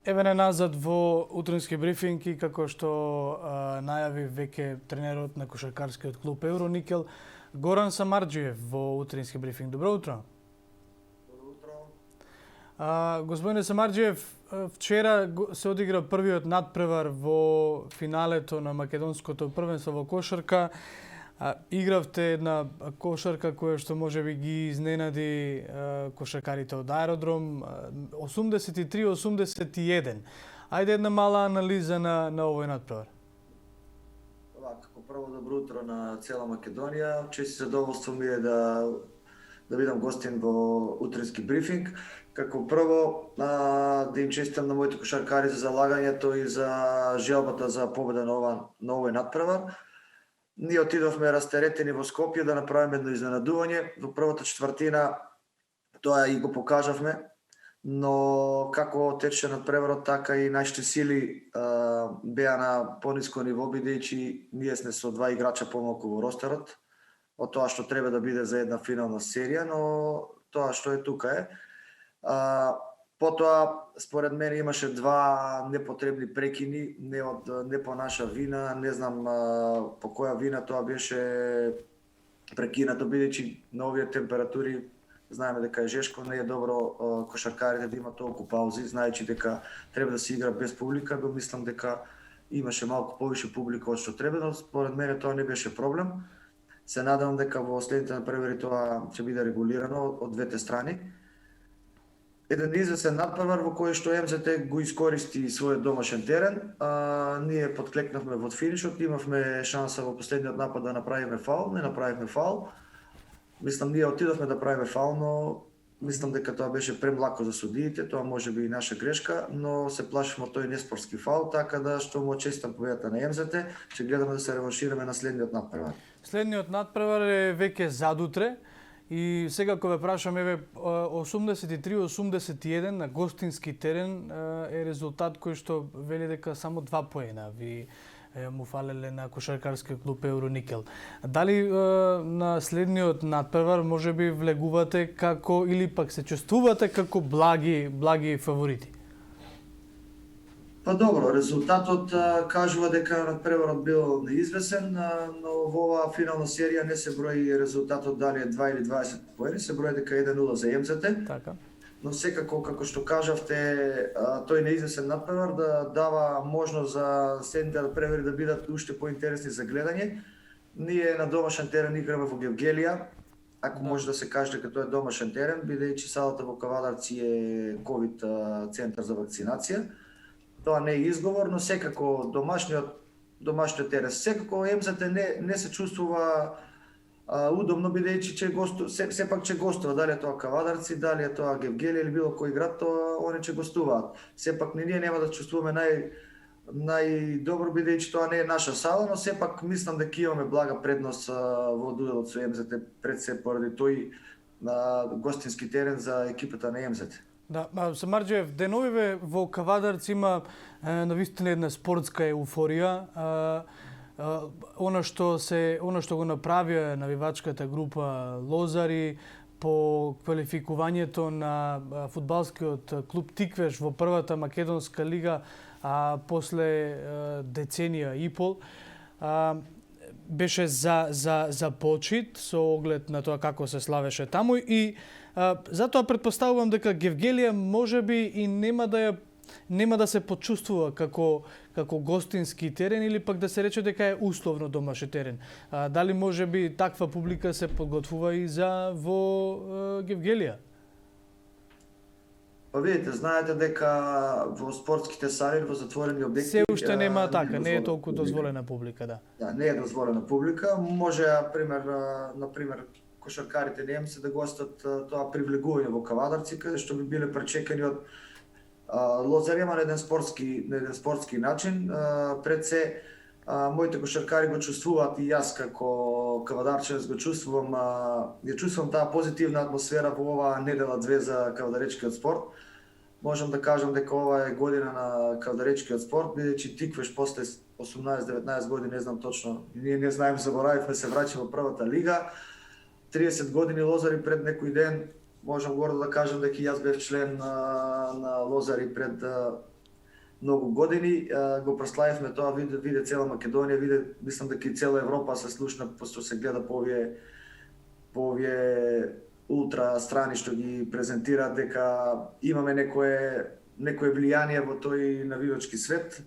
Еве назад во утрински брифинг и како што најави веќе тренерот на кошаркарскиот клуб Евроникел, Горан Самарџиев во утрински брифинг. Добро утро. Добро утро. Господине Самарџиев, вчера се одигра првиот надпревар во финалето на македонското првенство во кошарка. Игравте една кошарка која што можеби ги изненади кошаркарите од Аеродром, 83-81. Ајде една мала анализа на овој надпревар. Како прво добро утро на цела Македонија. Чест и задоволство ми е да бидам гостин во утрински брифинг. Како прво да им честитам на моите кошаркари за залагањето и за желбата за победа на овој надпревар. Ние отидовме растеретени во Скопје да направиме едно изненадување. Во првата четвртина тоа и го покажавме, но како тече надпреварот, така и нашите сили беа на пониско ниво, бидејќи ние сме со два играча помалку во ростерот од тоа што треба да биде за една финална серија, но тоа што е тука е. Потоа, според мене, имаше два непотребни прекини, не по наша вина, не знам по која вина тоа беше прекинато, бидејќи на овие температури знаеме дека е жешко, не е добро кошаркарите да имат толку паузи, знаејќи дека треба да се игра без публика, го мислам дека имаше малку повише публика од што треба, но според мене тоа не беше проблем. Се надевам дека во следните надпревари тоа ќе биде регулирано од двете страни. Еден известен надпревар во кој што МЗТ го искористи својот домашен терен. Ние подклекнавме во финишот, имавме шанса во последниот напад да направиме фаул, не направивме фаул. Мислам, ние отидовме да правиме фаул, но мислам дека тоа беше премлако за судиите, тоа може би и наша грешка, но се плашиме од тој неспортски фаул, така да што му честитам победата на МЗТ, ќе гледаме да се реваншираме на следниот надпревар. Следниот надпревар е веќе задутре. И сега кога ве прашам, еве 83-81 на гостински терен е резултат кој што вели дека само 2 поена ви му фалеле на кошаркарскиот клуб Евроникел. Дали на следниот надпревар можеби влегувате како или пак се чувствувате како благи фаворити? Па добро, резултатот кажува дека надпреварот бил неизвесен, но во оваа финална серија не се брои резултатот дали е 2 или 20 поени, се брои дека 1-0 за МЗТ. Така. Но секако, како што кажавте, тој неизвесен надпревар да дава можност за следните надпревари да бидат уште поинтересни за гледање. Ние на домашен терен играме во Гевгелија, ако може да се каже дека тоа е домашен терен, бидејќи салата во Кавадарци е ковид центар за вакцинација. Тоа не е изговор, но секако домашниот терен, секако МЗТ не се чувствува удобно, бидејќи сепак ќе гостува, дали е тоа Кавадарци, дали е тоа Гевгелија или било кој град, тоа они ќе гостуваат. Сепак ние нема да чувствуваме најдобро, бидејќи тоа не е наша сала, но сепак мислам дека имаме блага предност во дуелот со МЗТ пред се поради тој гостински терен за екипата на МЗТ. Да, Самарџиев, деновиве во Кавадарци има навистина една спортска еуфорија. Она што го направија навивачката група Лозари по квалификувањето на фудбалскиот клуб Тиквеш во првата македонска лига после деценија и пол, беше за почит со оглед на тоа како се славеше таму и затоа претпоставувам дека Гевгелија можеби и нема да се почувствува како гостински терен или пак да се рече дека е условно домашен терен. Дали можеби таква публика се подготвува и за во Гевгелија? Па видите, знаете дека во спортските сали, во затворени објекти се уште нема така, не е толку дозволена публика, да. Да, не е дозволена публика. Може, например, кошаркарите немци да гостат тоа привлегување во Кавадарци, каде што би биле пречекани од Лозарјама на еден спортски начин. Пред се, моите кошаркари го чувствуваат и јас како кавадарчанец го чувствувам, таа позитивна атмосфера во оваа недела 2 за кавадаречкиот спорт. Можам да кажам дека ова е година на кавадаречкиот спорт, бидејќи Тиквеш после 18-19 години, не знам точно, ние не знаеме, заборавивме, се враќа во првата лига. 30 години Лозари пред некој ден, можам гордо да кажам дека јас бев член на Лозари пред многу години. Го прославивме тоа, виде цела Македонија, мислам дека и цела Европа се слушна, пошто се гледа по овие ултра страни што ги презентираат дека имаме некое влијание во тој навивачки свет.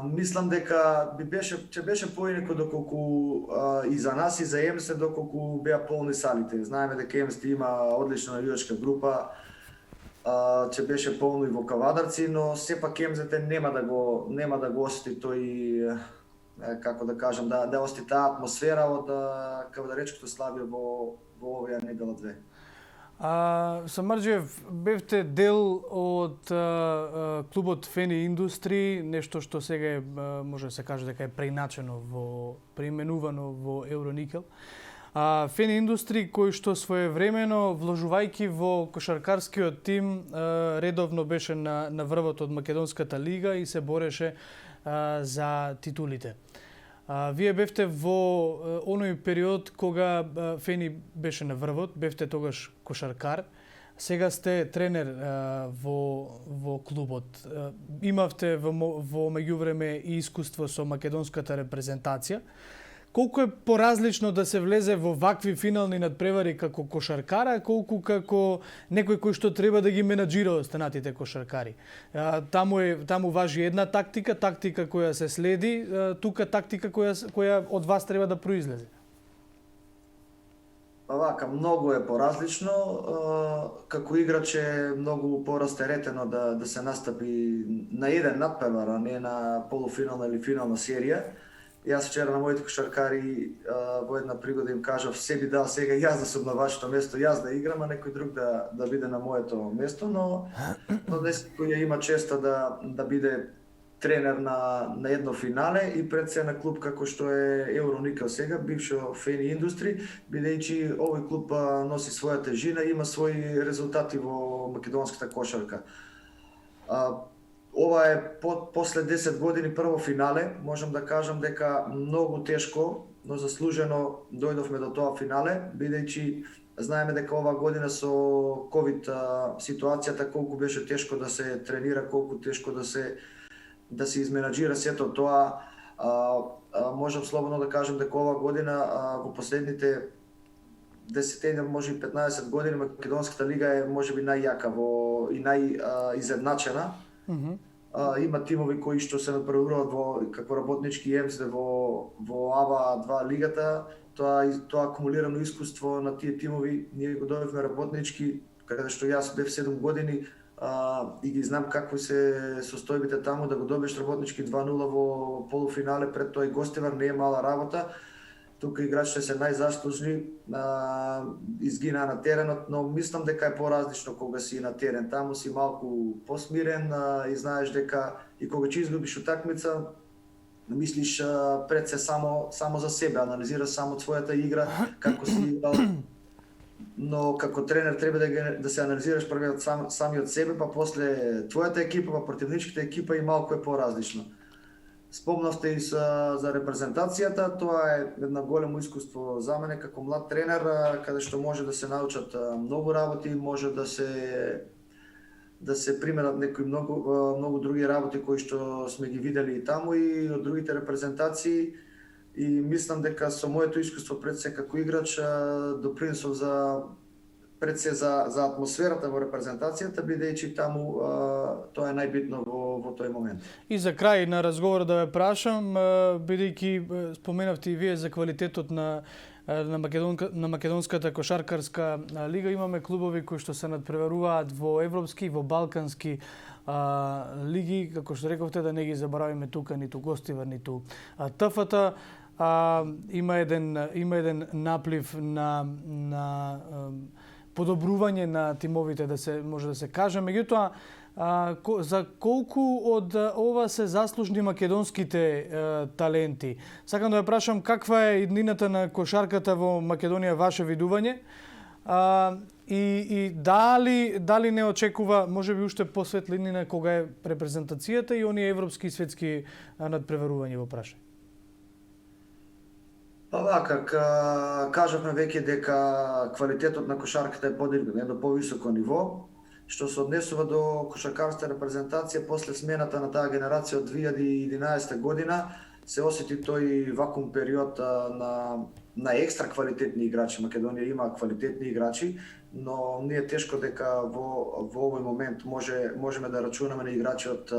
Мислам дека ќе беше поинаку доколку и за нас и за ЕМС доколку беа полни салите. Знаеме дека ЕМС има одлична навивачка група, ќе беше полно и во Кавадарци, но сепак ЕМЗ нема да го осети тој, како да кажам, да осети таа атмосфера од Кавадаречкото славје во оваа недела две. Самарџиев, бевте дел од клубот Фени Индустри, нешто што сега е, може да се каже дека е преименувано во Евроникел. Фени Индустри кој што своевремено вложувајќи во кошаркарскиот тим редовно беше на врвот од Македонската лига и се бореше за титулите. Вие бевте во оној период кога Фени беше на врвот, бевте тогаш кошаркар, сега сте тренер во клубот. Имавте во меѓувреме и искуство со македонската репрезентација. Колку е поразлично да се влезе во вакви финални надпревари како кошаркара, колку како некој кој што треба да ги менаџира останатите кошаркари. Таму важи една тактика која се следи, тука тактика која од вас треба да произлезе. Па вака, многу е поразлично. Како играч е многу порастеретено да се настапи на еден надпревар, а не на полуфинална или финална серија. Јас вчера на моите кошаркари во една пригода им кажав, се би дал сега јас да сум на вашето место, јас да играм, а некој друг да биде на моето место, но днес кој има честа да биде тренер на едно финале и пред се на клуб како што е Евроникел сега, бившо Фени Индустри, бидејќи овој клуб носи своја тежина и има своји резултати во македонската кошарка. Ова е после 10 години прво финале, можам да кажам дека многу тешко, но заслужено дојдовме до тоа финале, бидејќи знаеме дека оваа година со ковид ситуацијата колку беше тешко да се тренира, колку тешко да се изменаџира сето тоа. Можам слободно да кажам дека оваа година во последните 10, може и 15 години македонската лига е можеби најјака и најизедначена. Има тимови кои што се надпреваруваат како работнички ЕМС во АВА 2 лигата. Тоа акумулирано искуство на тие тимови, ние го добивме работнички, каде што јас бев 7 години и ги знам какви се состојбите таму, да го добиеш работнички 2-0 во полуфинале пред тој гостивар не е мала работа. Тука играчите се најзаслужни, изгинаа на теренот, но мислам дека е поразлично кога си на терен. Таму си малку посмирен и знаеш дека и кога ќе изгубиш утакмица, мислиш пред се само за себе, анализираш само својата игра, како си играл. Но како тренер треба да се анализираш првиот самиот себе, па после твојата екипа, па противничката екипа и малку е поразлично. Спомнавте и за репрезентацијата, тоа е една големо искуство за мене како млад тренер, каде што може да се научат многу работи, може да се применат некои многу други работи кои што сме ги видели и таму и од другите репрезентации. И мислам дека со моето искуство пред се како играч допринесов пред се за атмосферата во репрезентацијата, бидејќи таму тоа е најбитно во тој момент. И за крај на разговор да ве прашам, бидејќи споменавте и вие за квалитетот на македонската кошаркарска лига, имаме клубови кои што се надпреваруваат во европски и во балкански лиги, како што рековте, да не ги заборавиме тука ниту гостивар, ниту ТФ-та. Има еден наплив на подобрување на тимовите, може да се каже. Меѓутоа, за колку од ова се заслужни македонските таленти? Сакам да ја прашам каква е иднината на кошарката во Македонија, ваше видување? И дали не очекува, може би уште посветлинина кога е репрезентацијата и оние европски и светски надпреварувања во прашање? Па вака, кажавме веќе дека квалитетот на кошарката е подигнат на едно повисоко ниво Што се однесува до кошаркарска репрезентација после смената на таа генерација од 2011 година, се осети тој вакуум период на екстра квалитетни играчи. Македонија има квалитетни играчи, но ние тешко дека во овој момент можеме да рачунаме на играчи од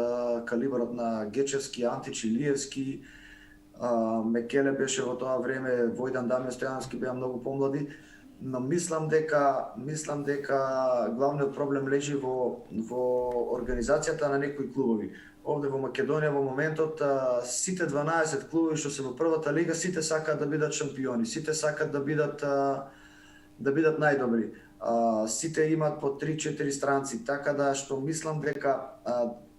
калибарот на Гечевски, Антич, Илиевски, Мекеле беше во тоа време, Војдан Дамјан Стојановски беа многу помлади, но мислам дека главниот проблем лежи во организацијата на некои клубови. Овде во Македонија во моментот сите 12 клубови што се во првата лига, сите сакаат да бидат шампиони, сите сакаат да бидат најдобри. Сите имаат по 3-4 странци, така да што мислам дека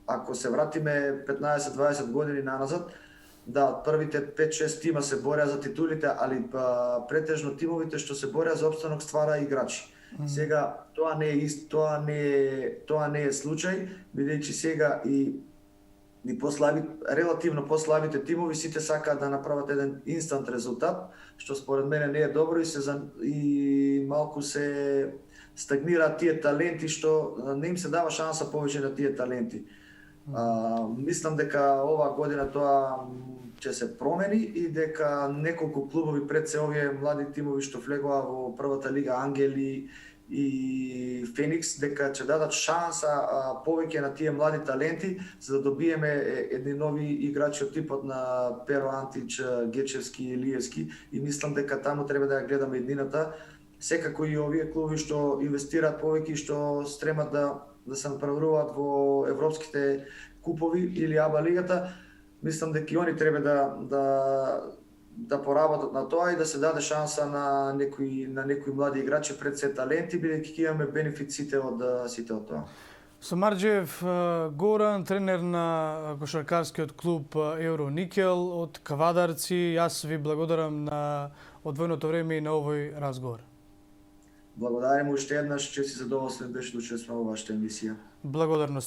ако се вратиме 15-20 години наназад, да, првите 5-6 тима се бореа за титулите, али претежно тимовите што се бореа за опстанок ствараа играчи. Сега тоа не е случај, бидејќи сега и релативно послабите тимови сите сакаат да направат еден инстант резултат, што според мене не е добро и малку се стагнираат тие таленти што не им се дава шанса повеќе на тие таленти. Мислам дека оваа година тоа ќе се промени и дека неколку клубови пред се овие млади тимови што влегоа во првата лига, Ангели и Феникс, дека ќе дадат шанса повеќе на тие млади таленти за да добиеме едни нови играчи од типот на Перо, Антич, Гечевски и Илиевски, и мислам дека таму треба да ја гледаме еднината. Секако и овие клуби што инвестираат повеќе и што стремат да се направуваат во европските купови или АБА лигата, мислам дека и они треба да поработат на тоа и да се даде шанса на некои млади играчи пред се таленти, бидејќи ќе имаме бенефиците од сите од тоа. Самарџиев Горан, тренер на кошаркарскиот клуб Евроникел од Кавадарци. Јас ви благодарам на одвоеното време и на овој разговор. Благодарим уште еднаш, че си задоволствен беше да учествувам во вашата емисија. Благодарност.